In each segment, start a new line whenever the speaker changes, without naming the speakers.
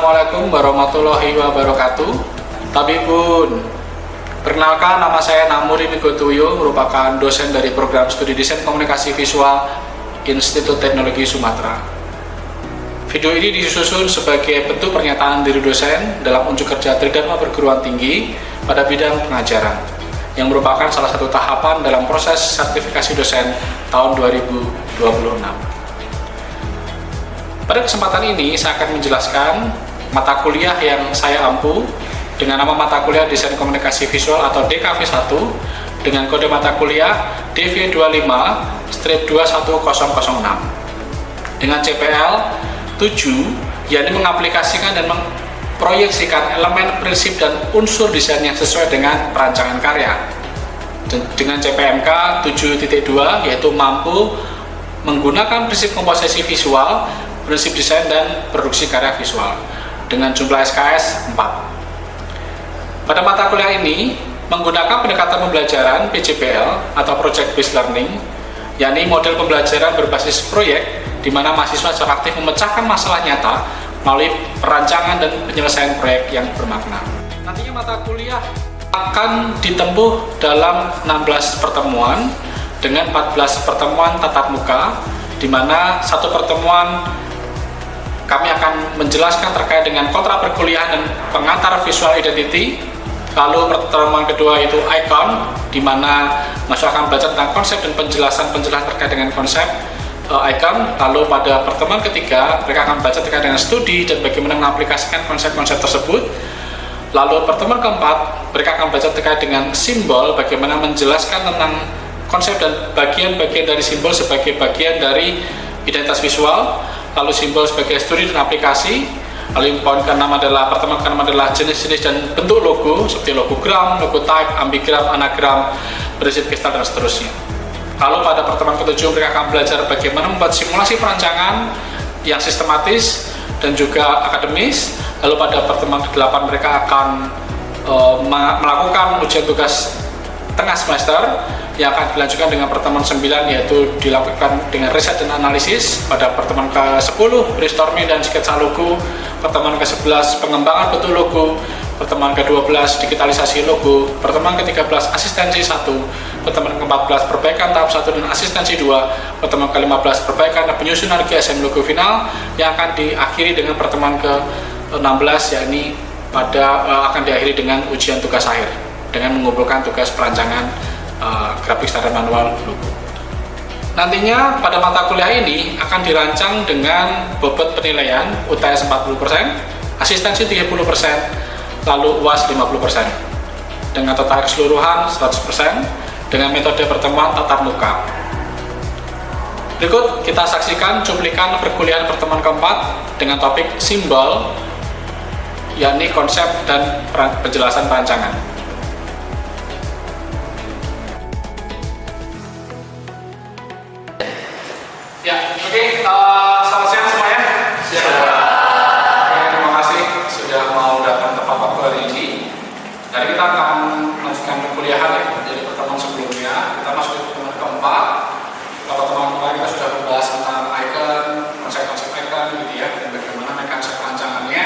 Assalamualaikum warahmatullahi wabarakatuh. Tabibun, perkenalkan nama saya Namuri Migotuyo, merupakan dosen dari program studi desain komunikasi visual Institut Teknologi Sumatera. Video ini disusun sebagai bentuk pernyataan diri dosen dalam unjuk kerja Tridharma Perguruan Tinggi pada bidang pengajaran, yang merupakan salah satu tahapan dalam proses sertifikasi dosen tahun 2026. Pada kesempatan ini saya akan menjelaskan mata kuliah yang saya ampu dengan nama mata kuliah Desain Komunikasi Visual atau DKV1 dengan kode mata kuliah DV25-21006 dengan CPL 7, yakni mengaplikasikan dan memproyeksikan elemen, prinsip, dan unsur desain yang sesuai dengan perancangan karya. Dengan CPMK 7.2 yaitu mampu menggunakan prinsip komposisi visual, prinsip desain dan produksi karya visual dengan jumlah SKS 4. Pada mata kuliah ini menggunakan pendekatan pembelajaran PJBL atau Project Based Learning, yakni model pembelajaran berbasis proyek di mana mahasiswa secara aktif memecahkan masalah nyata melalui perancangan dan penyelesaian proyek yang bermakna. Nantinya mata kuliah akan ditempuh dalam 16 pertemuan dengan 14 pertemuan tatap muka, di mana satu pertemuan kami akan menjelaskan terkait dengan kontra perkuliahan dan pengantar visual identity. Lalu pertemuan kedua yaitu icon, di mana mahasiswa akan belajar tentang konsep dan penjelasan terkait dengan konsep icon. Lalu pada pertemuan ketiga mereka akan belajar terkait dengan studi dan bagaimana mengaplikasikan konsep-konsep tersebut. Lalu pertemuan keempat mereka akan belajar terkait dengan simbol, bagaimana menjelaskan tentang konsep dan bagian-bagian dari simbol sebagai bagian dari identitas visual. Lalu simbol sebagai studi dan aplikasi. Lalu poin ke-6 adalah pertemuan ke-6 adalah jenis-jenis dan bentuk logo seperti logogram, logo type, ambigram, anagram, prinsip gestal dan seterusnya. Lalu pada pertemuan ke-7 mereka akan belajar bagaimana membuat simulasi perancangan yang sistematis dan juga akademis. Lalu pada pertemuan ke-8 mereka akan melakukan ujian tugas tengah semester yang akan dilanjutkan dengan pertemuan 9, yaitu dilakukan dengan riset dan analisis. Pada pertemuan ke-10 brainstorming dan sketsa logo, pertemuan ke-11 pengembangan bentuk logo, pertemuan ke-12 digitalisasi logo, pertemuan ke-13 asistensi 1, pertemuan ke-14 perbaikan tahap 1 dan asistensi 2, pertemuan ke-15 perbaikan dan penyusunan GSM logo final, yang akan diakhiri dengan pertemuan ke-16, yakni akan diakhiri dengan ujian tugas akhir dengan mengumpulkan tugas perancangan grafik standar manual logo. Nantinya pada mata kuliah ini akan dirancang dengan bobot penilaian UTS 40%, asistensi 30%, lalu UAS 50%, dengan total keseluruhan 100% dengan metode pertemuan tatap muka. Berikut kita saksikan cuplikan perkuliahan pertemuan keempat dengan topik simbol, yakni konsep dan penjelasan perancangan. Selamat siang semuanya. Terima kasih sudah mau datang tepat waktu hari ini. Jadi kita akan melanjutkan perkuliahan ya, dari pertemuan sebelumnya. Kita masuk ke pertemuan keempat. Kalau pertemuan kemarin kita sudah membahas tentang icon, konsep-konsep icon gitu ya, dan bagaimana mekanisme perancangannya.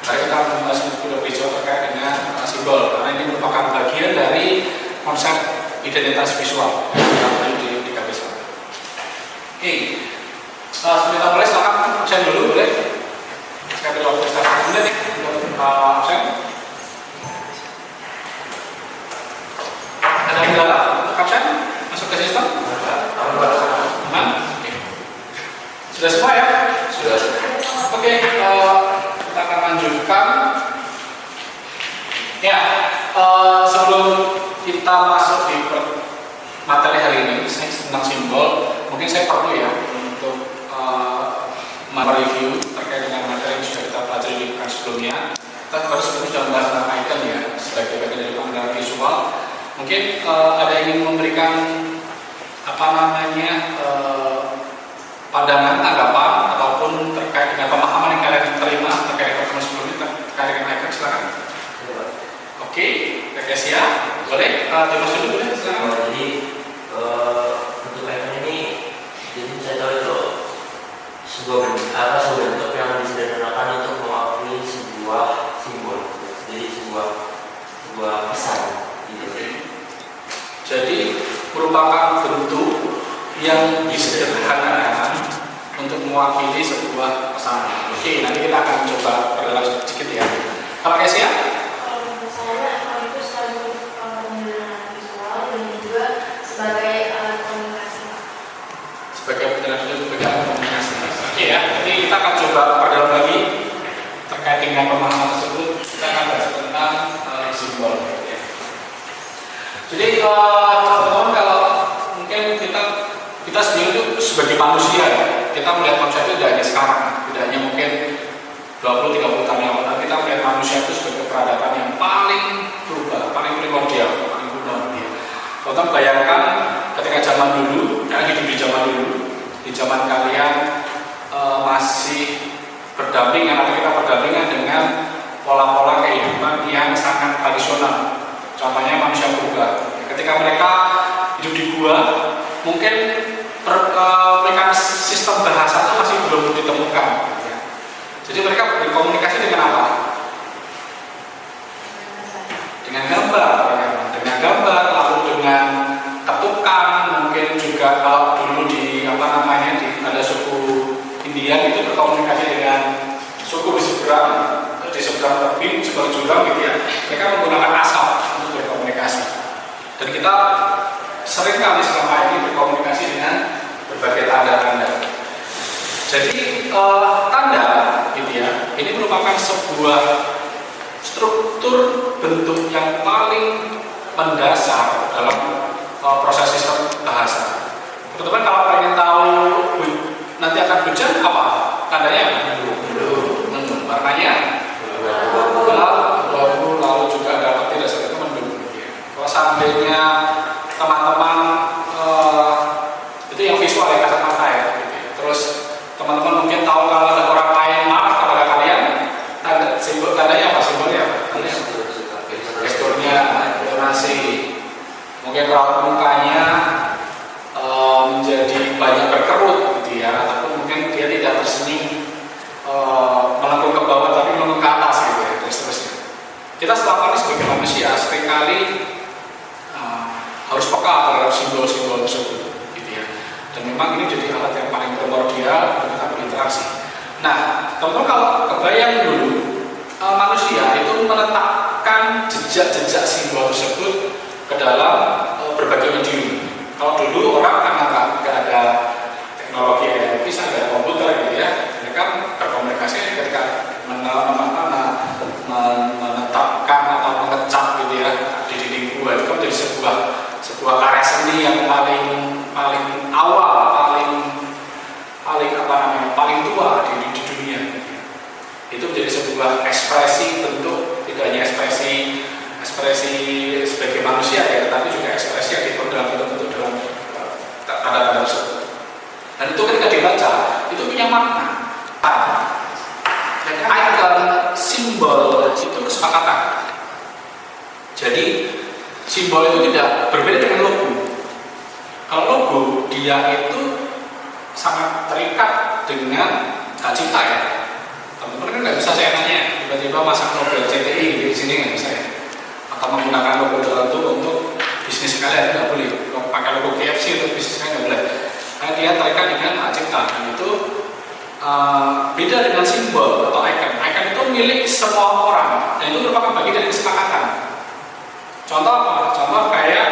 Jadi kita akan membahas lebih jauh terkait dengan simbol, karena ini merupakan bagian dari konsep identitas visual yang ada di DKV1. Oke. Sebelum kita mulai, silakan absen dulu, boleh? Saya beri waktu setengah menit nih untuk absen. Ada kendala untuk absen? Masuk ke sistem? Aman? Oke. Sudah semua ya? Sudah. Oke, kita akan lanjutkan. Ya, sebelum kita masuk di materi hari ini tentang simbol, mungkin saya perlu ya untuk mereview terkait dengan materi yang sudah kita pelajari di bukan sebelumnya. Kita baru sebelumnya sudah membahas tentang icon ya sebagai bagian dari pengendalian visual. Mungkin ada yang ingin memberikan pandangan, tanggapan ataupun terkait dengan pemahaman yang kalian terima terkait pertemuan sebelumnya terkait dengan icon, silakan. Oke, Kesia, boleh? Dimas dulu boleh? Silakan.
Jadi untuk icon ini, jadi saya tahu itu sebuah bentuk yang disederhanakan untuk mewakili
Jadi merupakan bentuk yang disederhanakan untuk mewakili sebuah pesan. Oke, nanti kita akan coba perdalam sedikit ya. Kalau siap?
Kalau menurut saya akun itu selalu penyederhanaan visual dan juga sebagai alat komunikasi.
Sebagai penjelasan sebagai alat komunikasi. Oke ya, nanti kita akan coba perdalam lagi terkait dengan pemahaman tersebut. Kita akan bahas tentang simbol. Ya. Jadi teman-teman, kalau mungkin kita sendiri itu sebagai manusia ya, kita melihat manusia itu tidak hanya sekarang, tidak hanya mungkin 20-30 tahun yang lalu, kita melihat manusia itu sebagai peradaban yang paling berubah, paling primordial, paling kuno. Ya. Teman-teman bayangkan ketika zaman dulu, kalian hidup di zaman dulu, di zaman kalian masih berdampingan atau kita berdampingan dengan pola-pola kehidupan yang sangat tradisional. Contohnya manusia purba. Ketika mereka hidup di gua, mungkin sistem bahasa itu masih belum ditemukan. Ya. Jadi mereka berkomunikasi dengan apa? Dengan gambar, lalu dengan ketukan, mungkin juga kalau dulu di ada suku India itu berkomunikasi dengan suku di seberang tebing, seberang jurang gitu ya. Mereka menggunakan asap untuk berkomunikasi. Dan kita sering kali selama ini berkomunikasi dengan berbagai tanda-tanda. Jadi tanda gitu ya, ini merupakan sebuah struktur bentuk yang paling mendasar dalam proses sistem bahasa. Teman-teman kalau pengen tahu nanti akan hujan apa? Tandanya mendung. Warnanya abu-abu, lalu juga ada petir dan sebagainya mendung. Kalau seandainya teman-teman itu yang visual ya, kasat mata ya. Terus teman-teman mungkin tahu kalau ada orang lain marah kepada kalian, tandanya apa? Simbolnya apa? Gesturnya, intonasi. Mungkin raut mukanya menjadi banyak berkerut gitu ya, ataupun mungkin dia tidak tersenyum melengkung ke bawah tapi melengkung ke atas gitu ya, dan seterusnya. Kita selama ini sebagai manusia seringkali harus peka terhadap simbol-simbol tersebut gitu ya. Dan memang ini jadi alat yang paling primordial untuk kita berinteraksi. Nah, teman-teman kalau kebayang dulu manusia itu menetapkan jejak-jejak simbol tersebut ke dalam berbagai medium. Kalau dulu orang kan nggak ada teknologi yang bisa, nggak ada komputer gitu ya, mereka berkomunikasi ketika menetapkan atau mengecap gitu ya di dinding gua, itu kan menjadi sebuah karya seni yang paling awal, paling tua di dunia. Itu menjadi sebuah ekspresi bentuk, tidak hanya ekspresi sebagai manusia ya, tetapi juga ekspresi yang dibentuk dalam bentuk dalam tanda-tanda tersebut. Dan itu ketika dibaca itu punya makna. Dan icon simbol itu kesepakatan. Jadi simbol itu tidak berbeda dengan logo. Kalau logo dia itu sangat terikat dengan hak cipta ya. Teman-teman kan nggak bisa saya tanya tiba-tiba masang logo CTI di sini, nggak bisa ya. Atau menggunakan logo tertentu untuk bisnis kalian, nggak boleh. Kalau pakai logo KFC untuk bisnis kalian nggak boleh. Karena dia terikat dengan hak cipta. Dan itu beda dengan simbol atau icon. Icon itu milik semua orang dan itu merupakan bagian dari kesepakatan. Contoh apa? Contoh kayak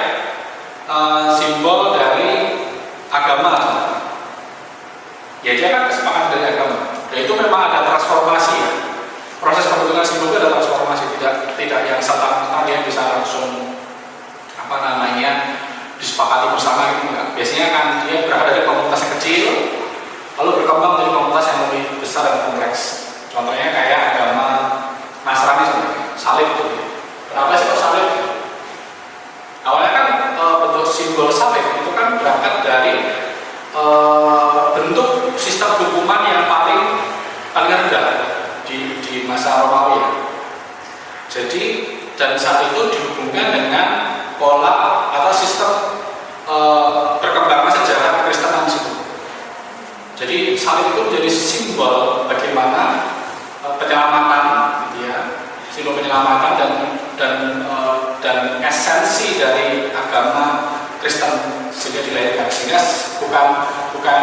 simbol dari agama. Ya dia kan kesepakatan dari agama. Dan itu memang ada transformasi ya. Proses pembentukan simbol itu ada transformasi, tidak yang serta-merta dia bisa langsung disepakati bersama gitu enggak. Biasanya kan dia berada dari komunitas yang kecil lalu berkembang menjadi komunitas yang lebih besar dan kompleks. Contohnya kayak agama Nasrani sebenarnya, salib gitu. Kenapa sih kok salib? Awalnya kan bentuk simbol salib itu kan berangkat dari bentuk sistem hukuman yang paling rendah di masa Romawi. Jadi dan saat itu dihubungkan dengan pola atau sistem perkembangan sejarah Kristenan itu. Jadi salib itu menjadi simbol bagaimana penyelamatan, gitu ya, simbol penyelamatan dan esensi dari agama Kristen sehingga dilahirkan, sehingga bukan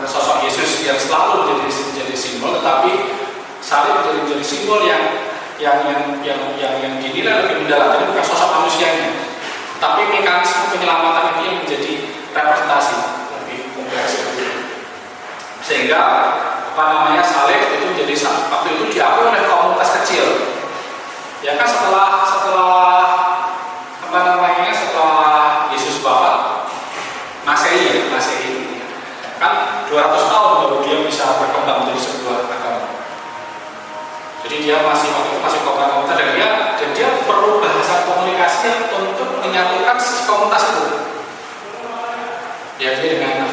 sosok Yesus yang selalu menjadi simbol, tetapi salib menjadi simbol yang dinilai lebih mendalam. Jadi bukan sosok manusianya, tapi mekanisme penyelamatan itu yang menjadi representasi lebih kompleks. Sehingga salib itu menjadi waktu itu diakui oleh komunitas kecil. Ya kan setelah Yesus wafat, Masehi kan 200 tahun baru dia bisa berkembang menjadi sebuah agama. Jadi dia masih komunitas dan dia perlu bahasa komunikasi untuk menyatukan komunitas itu. Ya dia dengan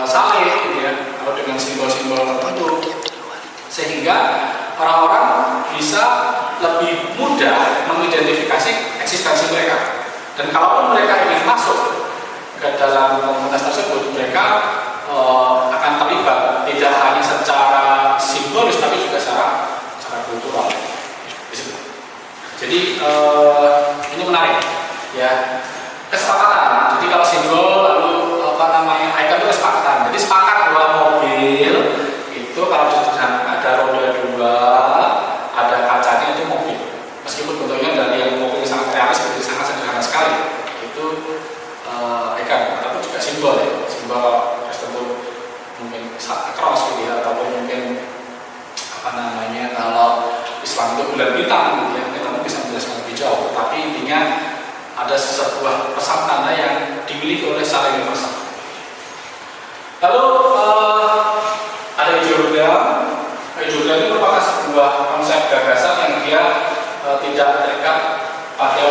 salib gitu ya, atau dengan simbol-simbol tertentu, sehingga orang-orang bisa lebih mudah mengidentifikasi eksistensi mereka. Dan kalaupun mereka ingin masuk ke dalam komunitas tersebut, mereka akan terlibat tidak hanya secara simbolis tapi juga secara kultural. Jadi ini menarik ya, kesepakatan. Jadi kalau simbol lalu icon itu kesepakatan. Jadi sepakat bahwa mobil itu kalau disederhanakan ada roda 2, ada kacanya, itu mobil. Meskipun bentuknya dari yang mobil sangat realis menjadi sangat sederhana sekali, itu icon ataupun juga simbol ya, simbol tertentu, mungkin cross gitu ya, ataupun mungkin kalau Islam itu bulan bintang gitu ya, mungkin kamu bisa menjelaskan lebih jauh, tapi intinya ada sebuah pesan tanda yang dimiliki oleh secara universal. Lalu ada ideogram. Ideogram itu merupakan sebuah konsep gagasan yang dia tidak terikat pada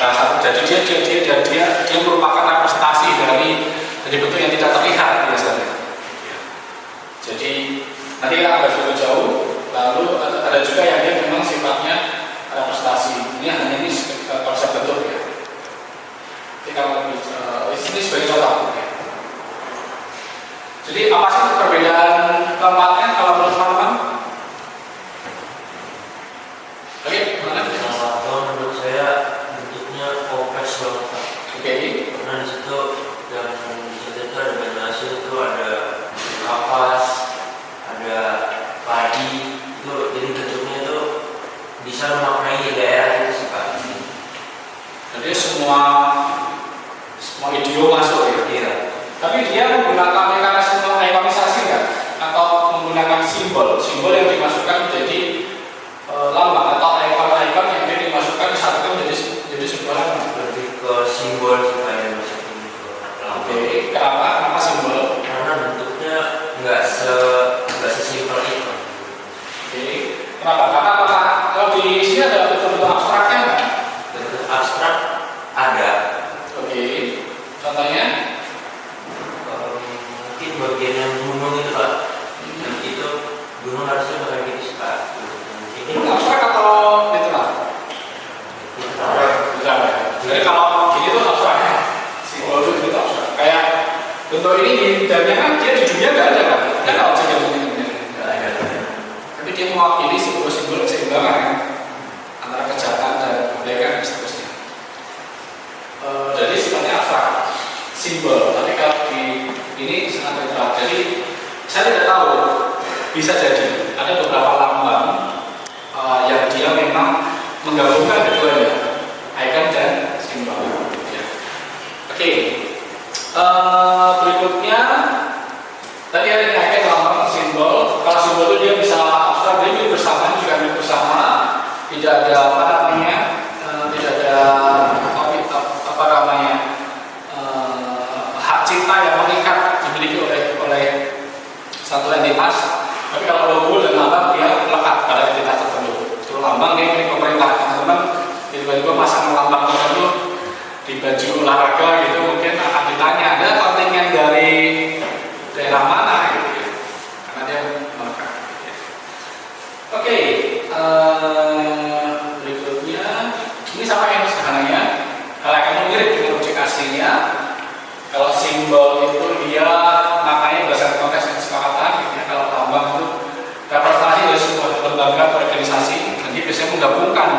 bahasa. Jadi dia merupakan representasi dari bentuk yang tidak terlihat biasanya. Jadi nanti kita akan lebih jauh. Lalu ada juga yang dia memang sifatnya representasi. Ini hanya konsep bentuk ya. Kita lebih ini sebagai contoh. Jadi apa sih perbedaan keempatnya kalau menurut teman-teman? Oke, mana?
Kalau menurut saya bentuknya kompleks banget.
Oke.
Karena di situ yang itu ada banyak hasil, itu ada kapas, ada padi, itu jadi bentuknya itu bisa memaknai daerah itu sih Pak.
Jadi semua idiom masuk ya.
Iya.
Tapi dia menggunakan mekanisme ikonisasi kan? Atau menggunakan simbol yang dimasukkan menjadi lambang atau ikon-ikon yang dia dimasukkan disatukan menjadi sebuah lambang.
Lebih ke simbol supaya masukin ke lambang.
Oke, kenapa simbol?
Karena bentuknya nggak sesimpel itu.
Oke, kenapa? Karena kalau di sini ada bentuk-bentuk abstraknya nggak?
Bentuk abstrak ada.
Oke, contohnya?
Mungkin bagian yang gunung itu Pak. Dan itu gunung harusnya pakai gitu Pak.
Ini abstrak atau literal? Literal ya. Jadi kalau gini tuh abstrak ya. Simbol itu abstrak. Kayak bentuk ini di dalamnya kan dia di dunia nggak ada kan? Nggak ada objek yang begini. Nggak ada. Tapi dia mewakili simbol-simbol keseimbangan kan? Antara kejahatan dan kebaikan dan seterusnya. Jadi sifatnya abstrak, simbol. Tapi kalau di ini sangat literal. Jadi saya tidak tahu, bisa jadi ada beberapa lambang yang dia memang menggabungkan keduanya, icon dan simbol. Ya. Oke. Berikutnya tadi ada icon, lambang, simbol. Kalau simbol itu dia bisa abstrak, dia milik bersama, juga milik bersama. Tidak ada tidak ada hak cipta yang mengikat dimiliki oleh satu entitas. Tapi kalau logo dan lambang dia melekat pada entitas tertentu. Kalau lambang dia milik pemerintah, teman-teman tiba-tiba masang lambang tertentu di baju olahraga gitu, mungkin akan ditanya ada kontingen dari daerah mana gitu ya, karena dia melekat. Oke, berikutnya ini sama yang sederhananya. Kalau kamu mirip dengan objek aslinya, kalau simbol itu dia makanya berdasarkan konteks kesepakatan, gitu ya. Kalau lambang itu representasi dari sebuah lembaga atau organisasi, nanti biasanya menggabungkan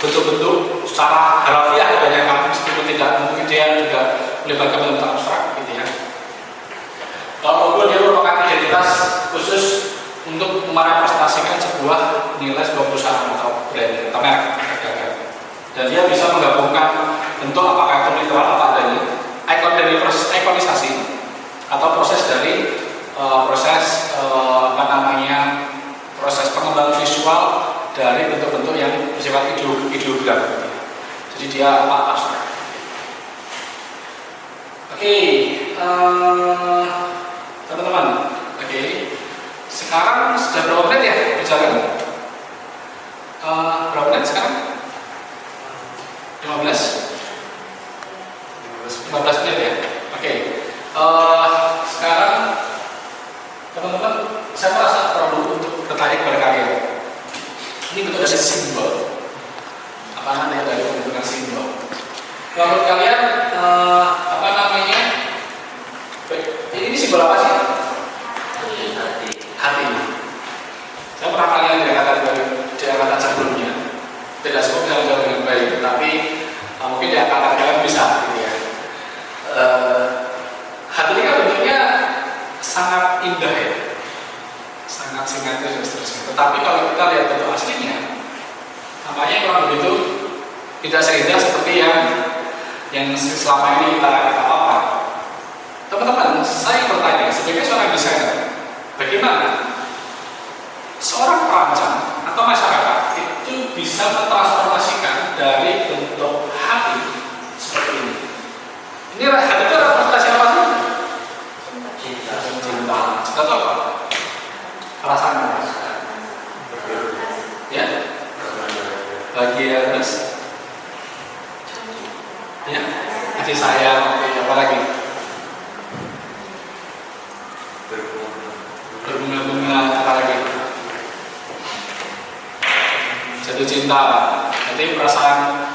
bentuk-bentuk secara harafiah kebanyakan, meskipun tidak mungkin dia juga melibatkan bentuk abstrak gitu ya. Walaupun dia merupakan identitas khusus untuk merepresentasikan sebuah nilai sebuah perusahaan atau brand atau merek dagang. Dan dia bisa menggabungkan bentuk apakah itu literal apa adanya, ikon dari proses ikonisasi atau proses dari proses pengembangan visual dari bentuk-bentuk yang bersifat ideogram. Jadi dia abstrak. Oke, teman-teman. Oke, sekarang sudah berapa menit ya bicara? Berapa menit sekarang? 15 menit ya. Oke. Sekarang teman-teman, saya merasa perlu untuk bertanya kepada kalian. Ini bentuk dari simbol. Apa namanya dari pembentukan simbol? Menurut kalian ini simbol apa sih? Hati. Saya pernah kalian di angkatan sebelumnya. Tidak semua bisa menjawab dengan baik, tapi mungkin di angkatan kalian bisa, gitu ya. Hati ini kan bentuknya sangat indah ya, sangat simetris dan seterusnya. Tetapi kalau kita lihat bentuk aslinya, namanya kurang begitu tidak seindah seperti yang selama ini kita paparkan. Teman-teman, saya bertanya sebagai seorang desainer, bagaimana seorang perancang atau masyarakat itu bisa mentransformasikan dari bentuk hati seperti ini? Ini hati itu representasi apa sih? Cinta. Cinta itu apa? Perasaan. Ya. Bagian ya, kasih sayang, apa lagi? Berbunga-bunga, apa lagi? Jatuh cinta, jadi perasaan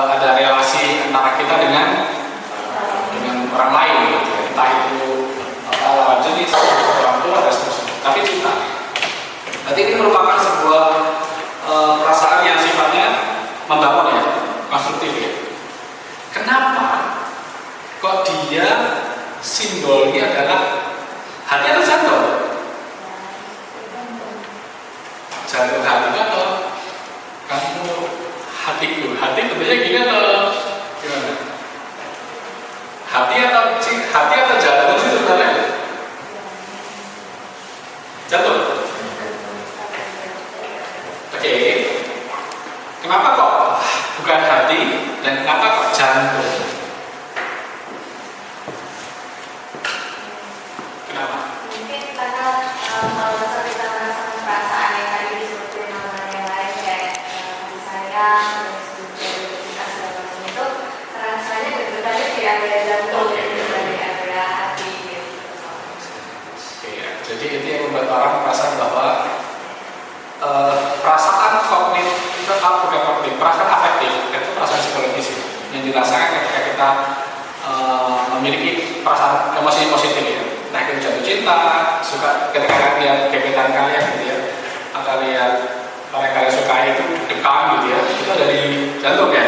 ada relasi antara kita dengan orang lain, entah itu lawan jenis, orang tua dan seterusnya. Tapi cinta. Berarti ini merupakan sebuah perasaan yang sifatnya membangun ya, konstruktif ya. Kenapa kok dia simbolnya adalah hati atau jantung? Jantung hati atau kamu hatiku? Hati tentunya gini atau gimana? Hati atau jantung sih sebenarnya? Jantung. Oke. Kenapa kok bukan hati dan kenapa kok jantung? Kenapa?
Mungkin karena kalau kita merasakan perasaan yang tadi disebutkan nama yang lain kayak kasih sayang, terus juga cinta segala macam itu rasanya deg-degannya tidak ada jantung, tidak ada hati gitu.
Jadi itu yang membuat orang merasa bahwa perasaan kognitif itu bukan kognitif, perasaan afektif itu perasaan psikologis yang dirasakan ketika kita memiliki perasaan emosi positif ya. Nah, kita jatuh cinta, suka ketika lihat gebetan kalian gitu ya, atau lihat orang kalian suka itu dekam gitu ya, itu dari jantung ya,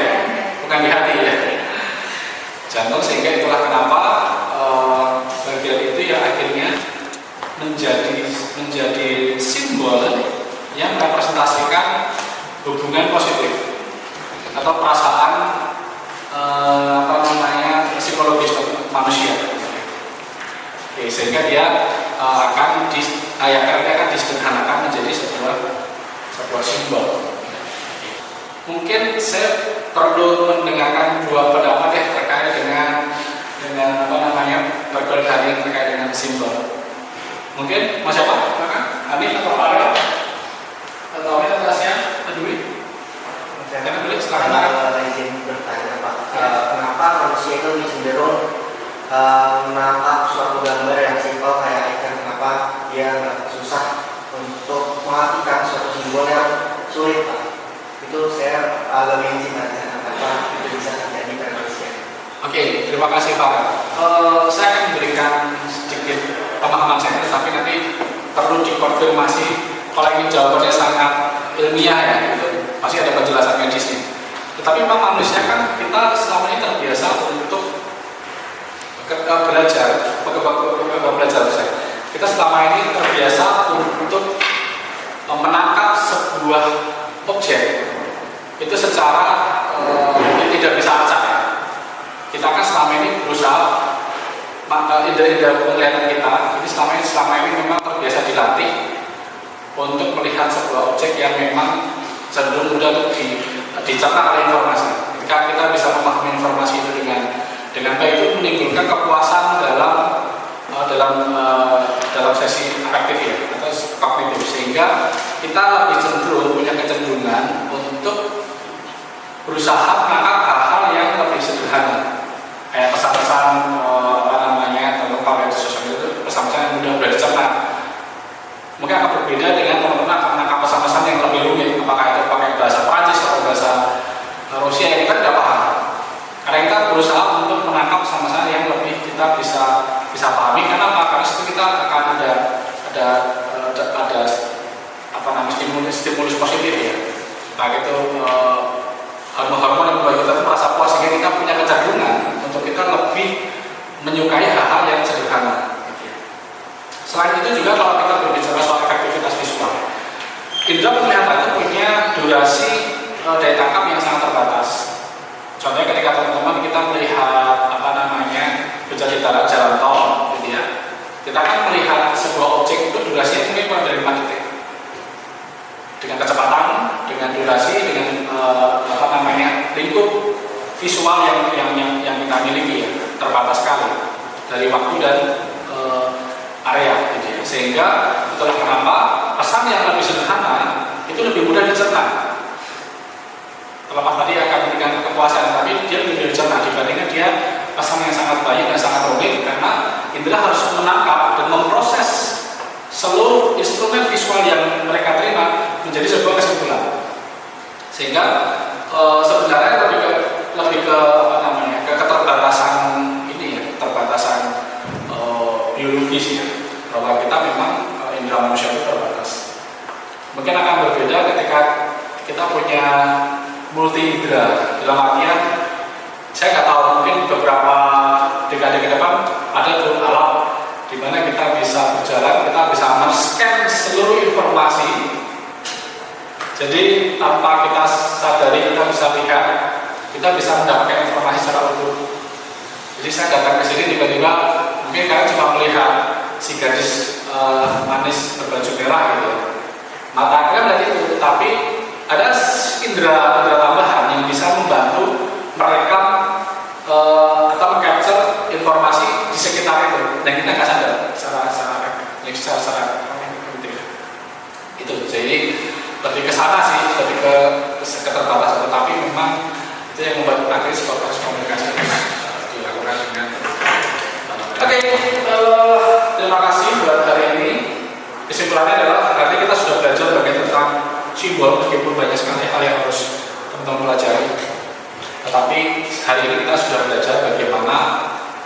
bukan di hati ya. Jantung, sehingga itulah kenapa bagian itu ya akhirnya menjadi simbol yang merepresentasikan hubungan positif atau perasaan psikologis manusia. Oke, sehingga dia akan disederhanakan menjadi sebuah simbol. Mungkin saya perlu mendengarkan dua pendapat ya terkait dengan berkeligarian terkait dengan simbol. Mungkin Mas siapa? Hanif atau Farel? Atau Tasya? Atau Dwi? Karena boleh silakan.
Izin bertanya Pak, kenapa manusia itu lebih cenderung menangkap suatu gambar yang simpel kayak ikan? Kenapa dia nggak susah untuk mengartikan suatu simbol yang sulit Pak? Itu saya agak bingung tanya, kenapa itu bisa terjadi pada manusia?
Oke, terima kasih Pak. Saya akan memberikan sedikit pemahaman saya, tapi nanti perlu dikonfirmasi. Kalau ini jawabannya sangat ilmiah ya, gitu. Pasti ada penjelasan medisnya. Tetapi memang manusia kan kita selama ini terbiasa untuk belajar. Kita selama ini terbiasa untuk menangkap sebuah objek itu secara tidak bisa acak ya. Kita kan selama ini berusaha indera penglihatan kita, jadi selama ini memang terbiasa dilatih untuk melihat sebuah objek yang memang cenderung mudah untuk dicerna oleh informasi. Ketika kita bisa memahami informasi itu dengan baik, itu menimbulkan kepuasan dalam sesi afektif ya, atau kognitif, sehingga kita lebih cenderung punya kecenderungan untuk berusaha menangkap hal-hal yang lebih sederhana, kayak pesan-pesan kalau di sosial media itu pesan-pesan yang mudah dicerna. Mungkin akan berbeda dengan teman-teman akan menangkap pesan-pesan yang lebih rumit, apakah itu pakai bahasa Prancis atau bahasa Rusia yang kita tidak paham. Karena kita berusaha untuk menangkap pesan-pesan yang lebih kita bisa pahami. Karena apa? Karena itu kita akan ada stimulus positif ya. Nah itu hormon-hormon yang membuat kita merasa puas, sehingga kita punya kecenderungan untuk kita lebih menyukai hal-hal yang sederhana. Selain itu juga kalau kita berbicara soal efektivitas visual, indera penglihatan itu punya durasi daya tangkap yang sangat terbatas. Contohnya ketika teman-teman kita melihat berjalan jalan tol, gitu ya, kita kan melihat sebuah objek itu durasinya mungkin kurang dari 5 detik. Dengan kecepatan, dengan durasi, dengan lingkup visual yang kita miliki ya, terbatas sekali dari waktu dan area, gitu ya. Sehingga itulah kenapa pesan yang lebih sederhana itu lebih mudah dicerna. Terlepas tadi akan memberikan kepuasan, tapi dia lebih mudah dicerna dibandingkan dia pesan yang sangat baik dan sangat rumit, karena indera harus menangkap dan memproses seluruh instrumen visual yang mereka terima menjadi sebuah kesimpulan. Sehingga sebenarnya lebih ke keterbatasan ini ya, keterbatasan biologis ya, bahwa kita memang indera manusia itu terbatas. Mungkin akan berbeda ketika kita punya multi indera, dalam artian saya nggak tahu, mungkin beberapa dekade ke depan ada tuh alat di mana kita bisa berjalan, kita bisa men-scan seluruh informasi. Jadi tanpa kita sadari, kita bisa lihat, kita bisa mendapatkan informasi secara utuh. Jadi saya datang ke sini tiba-tiba, mungkin kalian cuma melihat si gadis manis berbaju merah gitu. Mata kalian melihat itu, tapi ada indera tambahan yang bisa membantu merekam atau meng-capture informasi di sekitar itu, dan kita nggak sadar secara itu. Jadi lebih ke sana sih, lebih ke keterbatasan, tetapi memang itu yang membuat praktis proses komunikasi dilakukan dengan Oke, terima kasih buat hari ini. Kesimpulannya adalah nanti kita sudah belajar bagaimana tentang simbol, meskipun banyak sekali hal yang harus teman-teman pelajari. Tetapi hari ini kita sudah belajar bagaimana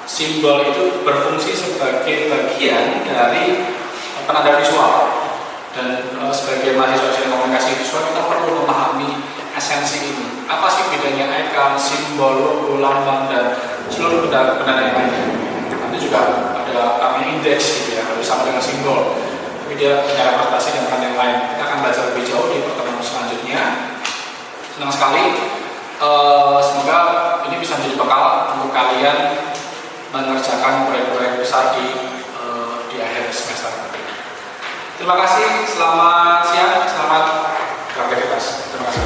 simbol itu berfungsi sebagai bagian dari penanda visual. Dan sebagai mahasiswa komunikasi visual, kita perlu memahami esensi ini. Apa sih bedanya icon, simbol, logo, lambang, dan seluruh penanda yang lainnya. Nanti juga ada kami indeks gitu ya, bersama dengan simbol. Tapi dia punya representasi dan peran yang lain. Kita akan belajar lebih jauh di pertemuan selanjutnya. Senang sekali. Semoga ini bisa menjadi bekal untuk kalian mengerjakan proyek-proyek besar di akhir semester nanti. Terima kasih. Selamat siang. Selamat beraktivitas. Terima kasih.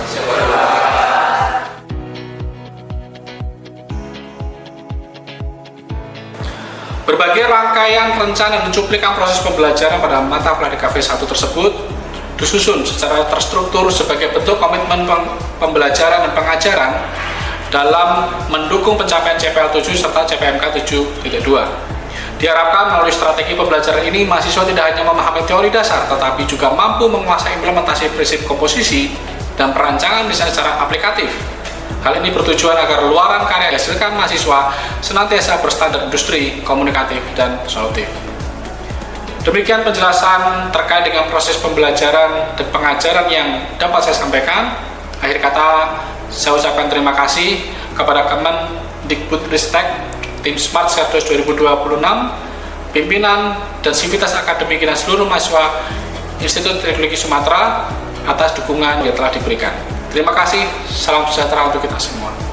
Berbagai rangkaian rencana dan cuplikan proses pembelajaran pada mata kuliah di KV1 tersebut disusun secara terstruktur sebagai bentuk komitmen pembelajaran dan pengajaran dalam mendukung pencapaian CPL 7 serta CPMK 7.2. Diharapkan melalui strategi pembelajaran ini, mahasiswa tidak hanya memahami teori dasar, tetapi juga mampu menguasai implementasi prinsip komposisi dan perancangan desain secara aplikatif. Hal ini bertujuan agar luaran karya yang dihasilkan mahasiswa senantiasa berstandar industri, komunikatif, dan solutif. Demikian penjelasan terkait dengan proses pembelajaran dan pengajaran yang dapat saya sampaikan. Akhir kata, Saya ucapkan terima kasih kepada Kemendikbudristek, tim Smart Cerdas 2026, pimpinan dan sivitas akademik dan seluruh mahasiswa Institut Teknologi Sumatera atas dukungan yang telah diberikan. Terima kasih, salam sejahtera untuk kita semua.